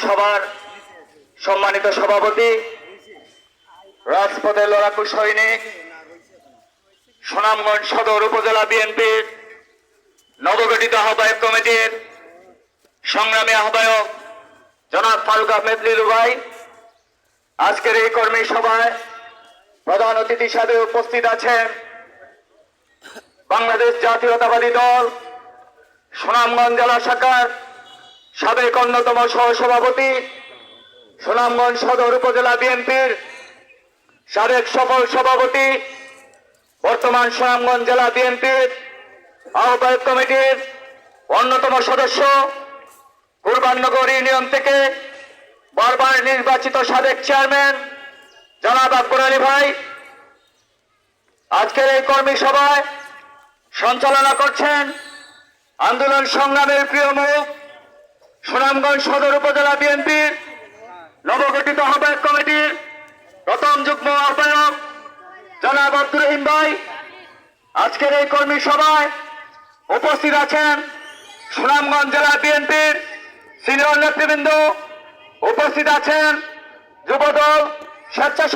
সভার সম্মানিত সভাপতি, রাজপথের লড়াকু সৈনিক, সুনামগঞ্জ সদর উপজেলা বিএনপির নবগঠিত আহ্বায়ক কমিটির সংগ্রামী আহ্বায়ক জনাব ফারুক আহমেদ লিলু ভাই, আজকের এই কর্মী সভায় প্রধান অতিথি হিসাবে উপস্থিত আছেন বাংলাদেশ জাতীয়তাবাদী দল সুনামগঞ্জ জেলা শাখার সাবেক অন্যতম সহসভাপতি, সুনামগঞ্জ সদর উপজেলা বিএনপির সাবেক সফল সভাপতি, বর্তমান সুনামগঞ্জ জেলা বিএনপির আহ্বায়ক কমিটির অন্যতম সদস্য, কুরবাননগর ইউনিয়ন থেকে বারবার নির্বাচিত সাবেক চেয়ারম্যান জনাব আকবর আলী ভাই, আজকের এই কর্মী সভায় সঞ্চালনা করছেন আন্দোলন সংগ্রামের প্রিয় মুখ সুনামগঞ্জ সদর উপজেলা বিএনপির নবগঠিত আহ্বায়ক কমিটির প্রথম যুগ্ম আহ্বায়ক জনাব আব্দুর রহিম ভাই। আজকের এই কর্মী সভায় উপস্থিত আছেন সুনামগঞ্জ জেলা বিএনপির সিনিয়র নেতৃবৃন্দ, উপস্থিত আছেন যুবদল, স্বেচ্ছাসেবক